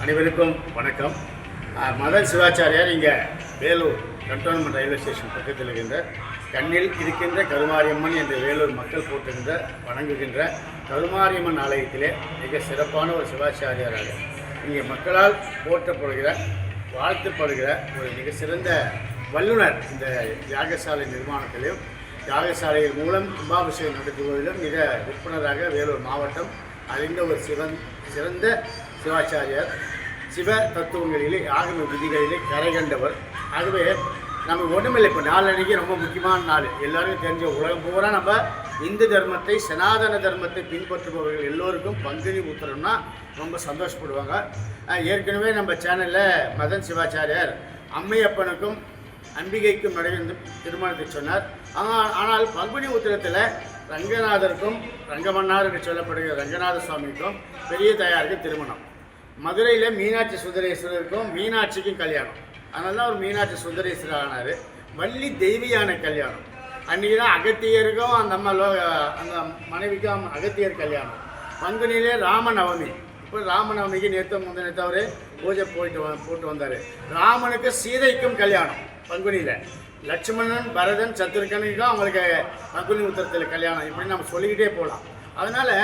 அனைவருக்கும் வணக்கம். மதன் சிவாச்சாரியார் இங்கே வேலூர் கண்டோன்மெண்ட் ரயில்வே ஸ்டேஷன் பக்கத்தில் இருக்கின்ற கண்ணில் இருக்கின்ற கருமாரியம்மன் என்ற வேலூர் மக்கள் போட்டுகின்ற வணங்குகின்ற கருமாரியம்மன் ஆலயத்திலே மிக சிறப்பான ஒரு சிவாச்சாரியாராக இங்கே மக்களால் போற்றப்படுகிற வாழ்த்துப்படுகிற ஒரு மிக சிறந்த வல்லுநர். இந்த யாகசாலை நிர்மாணத்திலும் யாகசாலைகள் மூலம் கும்பாபிஷேகம் நடத்துவதிலும் மிக விற்பனராக வேலூர் மாவட்டம் அறிந்த ஒரு சிறந்த சிவாச்சாரியார். சிவ தத்துவங்களிலே ஆகம விதிகளிலே கரை கண்டவர். ஆகவே நம்ம ஒன்றுமில்லை, இப்போ நாளன்னைக்கு ரொம்ப முக்கியமான நாள். எல்லாருக்கும் தெரிஞ்ச உலகம் பூரா நம்ம இந்து தர்மத்தை சனாதன தர்மத்தை பின்பற்றுபவர்கள் எல்லோருக்கும் பங்குனி உத்திரம்னா ரொம்ப சந்தோஷப்படுவாங்க. ஏற்கனவே நம்ம சேனலில் மதன் சிவாச்சாரியார் அம்மையப்பனுக்கும் அம்பிகைக்கும் நடைபெறும் திருமணத்தை சொன்னார். ஆனால் பங்குனி உத்திரத்தில் ரங்கநாதருக்கும் ரங்கமன்னார் என்று சொல்லப்படுகிற ரங்கநாத சுவாமிக்கும் பெரிய தாயாருக்கும் திருமணம். மதுரையில் மீனாட்சி சுந்தரேஸ்வரருக்கும் மீனாட்சிக்கும் கல்யாணம். அதனால தான் அவர் மீனாட்சி சுந்தரேஸ்வரர் ஆனார். வள்ளி தெய்வியான கல்யாணம். அன்றைக்கி தான் அகத்தியருக்கும் அந்த மனைவிக்கும் அகத்தியர் கல்யாணம். பங்குனியிலே ராமநவமி. இப்போ ராமநவமிக்கு முந்தினத்து அவர் பூஜை போட்டு வந்தார். ராமனுக்கு சீதைக்கும் கல்யாணம் பங்குனியில். லட்சுமணன் பரதன் சத்ருகனுக்கும் அவங்களுக்கு பங்குனி உத்திரத்தில் கல்யாணம். இப்படி நம்ம சொல்லிக்கிட்டே போகலாம். அதனால்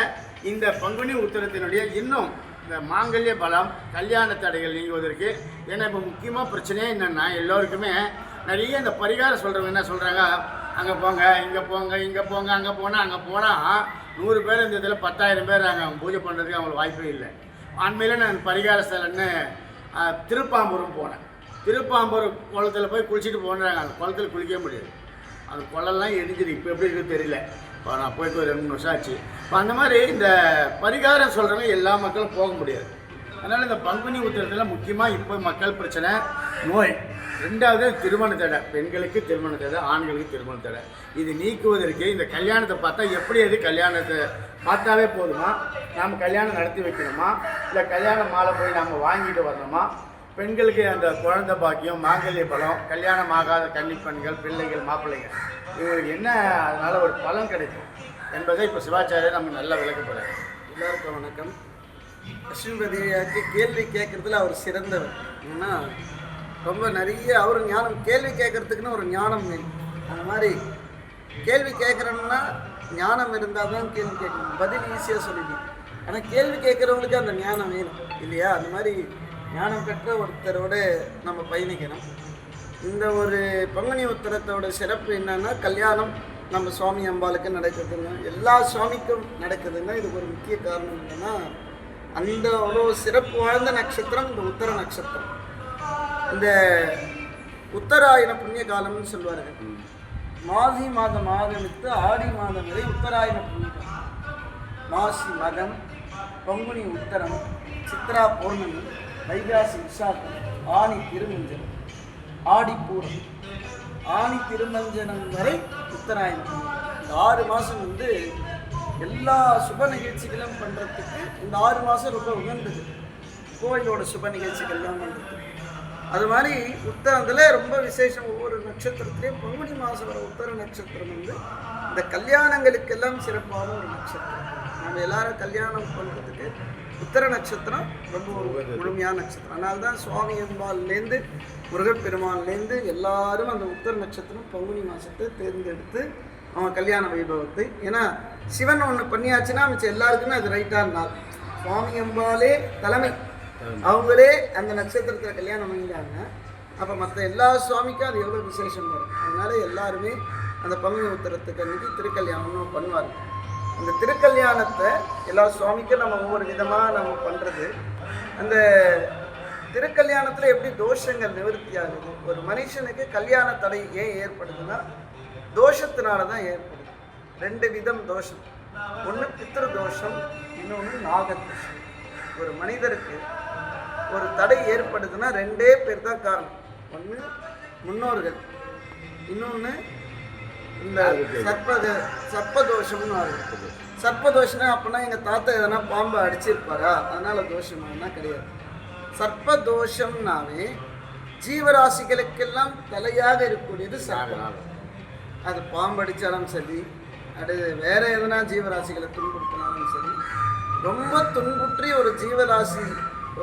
இந்த பங்குனி உத்திரத்தினுடைய இன்னும் இந்த மாங்கல்ய பலம் கல்யாண தடைகள் நீங்குவதற்கு. ஏன்னா இப்போ முக்கியமாக பிரச்சனையே என்னென்னா எல்லோருக்குமே நிறைய இந்த பரிகாரம் சொல்கிறவங்க என்ன சொல்கிறாங்க, அங்கே போங்க இங்கே போங்க இங்கே போங்க அங்கே போனால் அங்கே போனால் 100 பேர் இந்த இதில் 10,000 பேர் அவங்க பூஜை பண்ணுறதுக்கு அவங்களுக்கு வாய்ப்பே இல்லை. உண்மையில் நான் பரிகார ஸ்தலன்னு திருப்பாம்பூரும் போனேன். திருப்பாம்பூர் குளத்தில் போய் குளிச்சுட்டு போனாங்க. அந்த குளத்தில் குளிக்க முடியாது. அந்த குளம்லாம் எரிஞ்சிது. இப்போ எப்படி இருக்குன்னு தெரியல. இப்போ நான் போய்ட்டு ஒரு 2-3 வருஷம் ஆச்சு. இப்போ அந்த மாதிரி இந்த பரிகாரம் சொல்கிறவங்க எல்லா மக்களும் போக முடியாது. அதனால் இந்த பங்குனி உத்திரத்தில் முக்கியமாக இப்போ மக்கள் பிரச்சனை நோய். 2வது திருமண தடை. பெண்களுக்கு திருமண தடை, ஆண்களுக்கு திருமண தடை. இது நீக்குவதற்கு இந்த கல்யாணத்தை பார்த்தா எப்படி எது கல்யாணத்தை பார்த்தாவே போதுமா, நாம் கல்யாணம் நடத்தி வைக்கணுமா, இல்லை கல்யாண மாலை போய் நாம் வாங்கிட்டு வரணுமா, பெண்களுக்கு அந்த குழந்தை பாக்கியம் மாங்கல்ய பலம், கல்யாணம் ஆகாத கன்னி பெண்கள் பிள்ளைகள் மாப்பிள்ளைகள் இவங்களுக்கு என்ன அதனால் ஒரு பலன் கிடைக்கும் என்பதை இப்போ சிவாச்சாரியர் நம்ம நல்லா விளக்கப்படுறாரு. எல்லாருக்கும் வணக்கம். லட்சுமிபதியாக்கு கேள்வி கேட்குறதுல அவர் சிறந்தவர். ஏன்னா ரொம்ப நிறைய அவர் ஞானம், கேள்வி கேட்குறதுக்குன்னு ஒரு ஞானம் வேணும். அந்த மாதிரி கேள்வி கேட்குறோம்னா ஞானம் இருந்தால் தான் கேள்வி கேட்கணும். பதில் ஈஸியாக சொல்லிடணும். ஆனால் கேள்வி கேட்குறவங்களுக்கு அந்த ஞானம் வேணும் இல்லையா? அந்த மாதிரி ஞானம் பெற்ற ஒருத்தரோடு நம்ம பயணிக்கணும். இந்த ஒரு பங்குனி உத்திரத்தோட சிறப்பு என்னன்னா, கல்யாணம் நம்ம சுவாமி அம்பாளுக்கு நடக்குதுன்னா, எல்லா சுவாமிக்கும் நடக்குதுன்னா இதுக்கு ஒரு முக்கிய காரணம் என்னன்னா, அந்த ஒரு சிறப்பு வாழ்ந்த நட்சத்திரம் இந்த உத்தர நட்சத்திரம். இந்த உத்தராயண புண்ணிய காலம்னு சொல்வார்கள். மாசி மாதம் ஆரம்பித்து ஆடி மாதம் வரை உத்தராயண புண்ணிய காலம். மாசி மகம், பங்குனி உத்தரம், சித்ரா பௌர்ணமி, வைகாசி விசாகம், ஆணி திருமஞ்சனம், ஆடி பூரம், ஆணி திருமஞ்சனம் வரை உத்தராயணம். இந்த 6 மாதம் எல்லா சுப நிகழ்ச்சிகளும் பண்ணுறதுக்கு இந்த 6 மாதம் ரொம்ப உகந்தது. கோயிலோட சுப நிகழ்ச்சிகள்லாம் பண்ணுறதுக்கு. அது மாதிரி உத்தரத்தில் ரொம்ப விசேஷம். ஒவ்வொரு நட்சத்திரத்துலேயும் பங்குனி மாதம் வர உத்தர நட்சத்திரம் இந்த கல்யாணங்களுக்கெல்லாம் சிறப்பான ஒரு நட்சத்திரம். நம்ம எல்லாரும் கல்யாணம் பண்ணுறதுக்கு உத்தர நட்சத்திரம் ரொம்ப ஒரு முழுமையான நட்சத்திரம். அதனால தான் சுவாமி அம்பாள்லேருந்து முருகப்பெருமான்லேருந்து எல்லாரும் அந்த உத்தர நட்சத்திரம் பங்குனி மாதத்தை தேர்ந்தெடுத்து அவங்க கல்யாண வைபவத்தை. ஏன்னா சிவன் ஒன்று பண்ணியாச்சுன்னா மிச்சம் எல்லாருக்குமே அது ரைட்டான நாள். சுவாமி அம்பாலே தலைமை, அவங்களே அந்த நட்சத்திரத்தில் கல்யாணம் பண்ணிட்டாங்க. அப்போ மற்ற எல்லா சுவாமிக்கும் அது எவ்வளோ விசேஷம் வரும். அதனால எல்லாருமே அந்த பங்குனி உத்திரத்துக்கு அன்றைக்கி திருக்கல்யாணம் பண்ணுவாங்க. இந்த திருக்கல்யாணத்தை எல்லா சுவாமிக்கும் நம்ம ஒவ்வொரு விதமாக நம்ம பண்ணுறது. அந்த திருக்கல்யாணத்தில் எப்படி தோஷங்கள் நிவர்த்தி ஆகுது. ஒரு மனுஷனுக்கு கல்யாண தடை ஏன் ஏற்படுதுன்னா தோஷத்தினால தான் ஏற்படுது. 2 விதம் தோஷம். ஒன்று பித்ரு தோஷம், இன்னொன்று நாகதோஷம். ஒரு மனிதருக்கு ஒரு தடை ஏற்படுதுன்னா 2 பேர் தான் காரணம். ஒன்று முன்னோர்கள், இன்னொன்று இந்த சர்ப்பதோஷம்னு வருது. சர்ப்பதோஷம்னா அப்படின்னா எங்கள் தாத்தா எதனா பாம்பை அடிச்சிருப்பாரா அதனால் தோஷம்னா கிடையாது. சர்ப்பதோஷம்னாவே ஜீவராசிகளுக்கெல்லாம் தலையாக இருக்கக்கூடியது சர்ப்பம். அது பாம்பு அடித்தாலும் சரி, அது வேறு எதனா ஜீவராசிகளை துன்புறுத்தினாலும் சரி, ரொம்ப துன்புற்றி ஒரு ஜீவராசி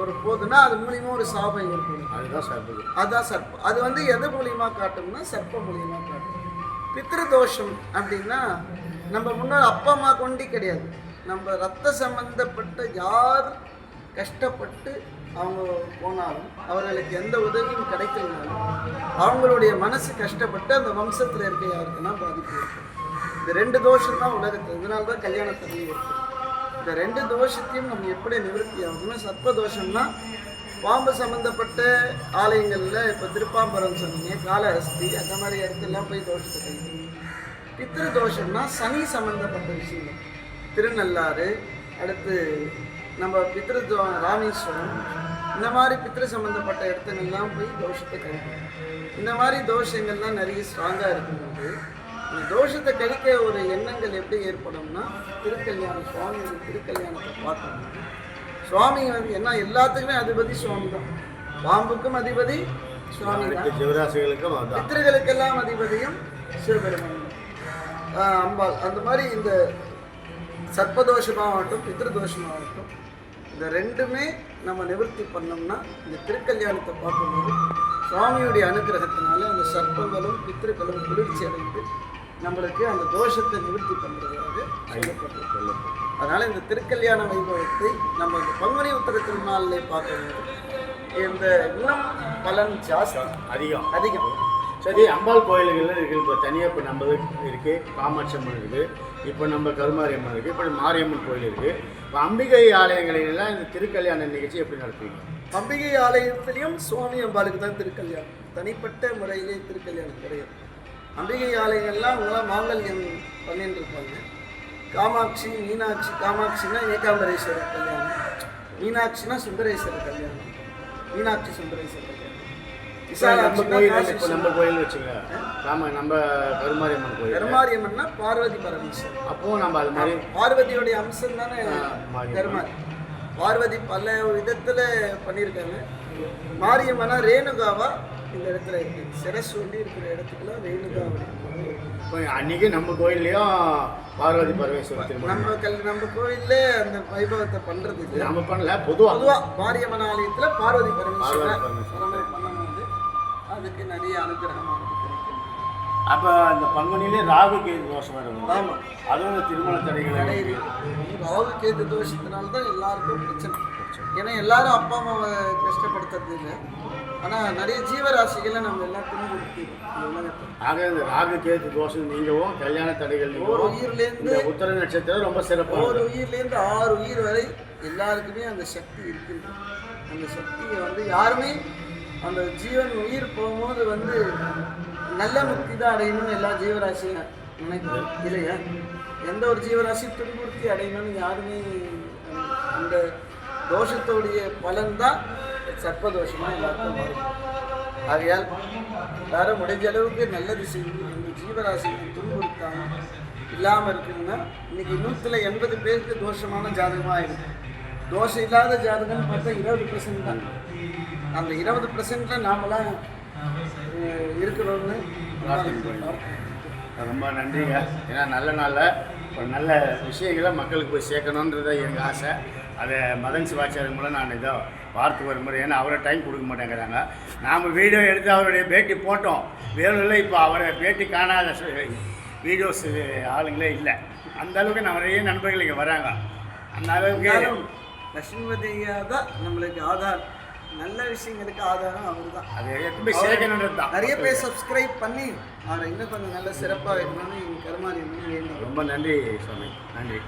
ஒரு போகுதுன்னா அது மூலியமாக ஒரு சாபம் ஏற்படும். அதுதான் சர்ப்பது. அதுதான் சர்ப்பம். அது வந்து எது மூலியமாக காட்டும்னா சர்ப்பம் மூலியமாக காட்டும். பித்ருதோஷம் அப்படின்னா நம்ம முன்னாள் அப்பா அம்மா கொண்டு கிடையாது, நம்ம ரத்த சம்பந்தப்பட்ட யார் கஷ்டப்பட்டு அவங்க போனாலும் அவர்களுக்கு எந்த உதவியும் கிடைக்கலனாலும் அவங்களுடைய மனசு கஷ்டப்பட்டு அந்த வம்சத்தில் இருக்க யாருக்குன்னா பாதிப்பு இருக்கும். இந்த 2 தோஷம் தான் உலகத்தில். இதனால தான் கல்யாணத்தன்மை இருக்குது. இந்த 2 தோஷத்தையும் நம்ம எப்படி நிவர்த்தி ஆகுதுன்னா, சர்ப்ப தோஷம்னா பாம்பு சம்மந்தப்பட்ட ஆலயங்களில் இப்போ திருப்பாம்பரம் சொன்னீங்க, காலஹஸ்தி அந்த மாதிரி இடத்துலாம் போய் தோஷத்தை கழிக்கணும். பித்ரு தோஷம்னா சனி சம்மந்தப்பட்ட விஷயங்கள், திருநள்ளாறு, அடுத்து நம்ம ராமேஸ்வரம், இந்த மாதிரி பித்ரு சம்மந்தப்பட்ட இடத்துங்கள்லாம் போய் தோஷத்தை கழிக்கணும். இந்த மாதிரி தோஷங்கள்லாம் நிறைய ஸ்ட்ராங்காக இருக்கும்போது அந்த தோஷத்தை கழிக்க ஒரு எண்ணங்கள் எப்படி ஏற்படும்னா, திருக்கல்யாணம் சுவாமியோட திருக்கல்யாணத்தை பார்க்கணும். சுவாமி வந்து என்ன எல்லாத்துக்குமே அதிபதி சுவாமி தான். பாம்புக்கும் அதிபதி சுவாமி தான், ஜீவராசிகளுக்கும் பித்ருகளுக்கெல்லாம் அதிபதியும் சிவபெருமான் அம்பாள். அந்த மாதிரி இந்த சர்ப்பதோஷமாகட்டும் பித்ருதோஷமாகட்டும் இந்த 2மே நம்ம நிவர்த்தி பண்ணோம்னா, இந்த திருக்கல்யாணத்தை பார்க்கும்போது சுவாமியுடைய அனுகிரகத்தினால அந்த சர்ப்பங்களும் பித்ருக்களும் குளிர்ச்சி அடைந்து நம்மளுக்கு அந்த தோஷத்தை நிவர்த்தி பண்ணுறதாக சொல்லப்பட்டு. அதனால் இந்த திருக்கல்யாண வைபவத்தை நம்ம இந்த பங்குனி உத்திர திருநாளிலே பார்க்கும்போது இந்த இன்னும் பலன் ஜாஸ்தி அதிகம். சரி, அம்பாள் கோயில்கள் இருக்குது. இப்போ தனியாக இப்போ நம்ம இருக்குது, காமாட்சி அம்மன் இருக்குது, இப்போ நம்ம கருமாரி அம்மன் இருக்குது, இப்போ மாரியம்மன் கோயில் இருக்குது. இப்போ அம்பிகை ஆலயங்களிலெல்லாம் இந்த திருக்கல்யாண நிகழ்ச்சி எப்படி நடத்துவீங்க? அம்பிகை ஆலயத்திலையும் சுவாமி அம்பாளுக்கு தான் திருக்கல்யாணம், தனிப்பட்ட முறையிலே திருக்கல்யாணம் கிடையாது. அம்பிகை ஆலயங்கள்லாம் அவங்களாம் மாங்கல்யம் பண்ணிட்டு இருப்பாங்க. காமாட்சி, மீனாட்சி, காமாட்சின்னா ஏகாம்பரேஸ்வரர் கல்யாணம், மீனாட்சினா சுந்தரேஸ்வரர் கல்யாணம், மீனாட்சி சுந்தரேஸ்வரர் கல்யாணம். நம்ம கோயில் வச்சுங்க, நம்ம கருமாரியம்மன் கோயில். கருமாரியம்மன்னா பார்வதி பரமேஸ்வரர். அப்போ நம்ம அது மாதிரி பார்வதியோடைய அம்சம் தானே கருமாரி. பார்வதி பல விதத்துல பண்ணியிருக்காங்க. மாரியம்மனா ரேணுகாவா இந்த இடத்துல இருக்கு, சிரஸ் சொல்லி இருக்கிற இடத்துக்குலாம் ரேணுகாவா. இப்போ அன்னைக்கு நம்ம கோயில்லையும் பார்வதி பரமேஸ்வரர் நம்ம கோயில்ல அந்த வைபவத்தை பண்றது இல்லை, நம்ம பண்ணல. பொதுவாக மாரியம்மன் ஆலயத்துல பார்வதி பரமேஸ்வரர் பண்ணும்போது அதுக்கு நிறைய அனுகிரகமானது கிடைக்கும். அப்போ இந்த பங்குனிலே ராகு கேது தோஷம் வரும். ஆமாம், அதுவும் இந்த திருமண தடைகள் ராகு கேது தோஷத்தினால தான் எல்லாருக்கும் பிரச்சனை. ஏன்னா எல்லாரும் அப்பா அம்மாவை கஷ்டப்படுத்துறது இல்லை, ஆனால் நிறைய ஜீவராசிகளை நம்ம எல்லாம் துன்புறுத்திடுவோம். ஆக இந்த ராகு கேது தோஷம் நீங்கவும் கல்யாண தடைகள் ஒரு உயிர்லேருந்து உத்தர நட்சத்திரம் ரொம்ப சிறப்பாக, ஒரு உயிர்லேருந்து 6 உயிர் வரை எல்லாருக்குமே அந்த சக்தி இருக்குது. அந்த சக்தியை வந்து யாருமே அந்த ஜீவன் உயிர் போகும்போது வந்து நல்ல முக்தி தான் அடையணும்னு எல்லா ஜீவராசியும் நினைக்கிறோம் இல்லையா? எந்த ஒரு ஜீவராசி துன்புறுத்தி அடையணும்னு யாருமே. அந்த தோஷத்தோடைய பலன்தான் சர்ப்பதோஷமாக எல்லாருக்கும் மாறும். ஆகையால் எல்லாரும் முடிஞ்ச அளவுக்கு நல்லது செய்து அந்த ஜீவராசிகளை துன்புறுத்தாமல் இல்லாமல் இருக்குன்னா, இன்னைக்கு 180 பேருக்கு தோஷமான ஜாதகமாக இருக்குது. தோஷம் இல்லாத ஜாதகம்னு பார்த்தா 20% தான். அந்த 20%ல் நாமெல்லாம் இருக்கிறோன்னு ரொம்ப நன்றிங்க. ஏன்னா நல்ல நாளில் ஒரு நல்ல விஷயங்களை மக்களுக்கு போய் சேர்க்கணுன்றது எங்கள் ஆசை. அதை மதன் சிவாச்சாரியன் மூலம் நான் இதை வாரத்துக்கு ஒரு முறை, ஏன்னா அவரை டைம் கொடுக்க மாட்டேங்கிறாங்க. நாம் வீடியோ எடுத்து அவருடைய பேட்டி போட்டோம் வேணும்ல, இப்போ அவரை பேட்டி காணாத வீடியோஸ் ஆளுங்களே இல்லை. அந்த அளவுக்கு நிறைய நண்பர்கள் இங்கே வராங்க. அந்த அளவுக்கு லட்சுமிபதியா தான் நம்மளுக்கு ஆதார், நல்ல விஷயங்களுக்கு ஆதாரம் அவர் தான். அது எப்பவுமே சேர்க்கணுன்றது தான். நிறைய பேர் சப்ஸ்கிரைப் பண்ணி அவரை இன்னும் கொஞ்சம் நல்ல சிறப்பாக இருக்கணும்னு எங்கள் கருமாரி. ரொம்ப நன்றி சுவாமி, நன்றி.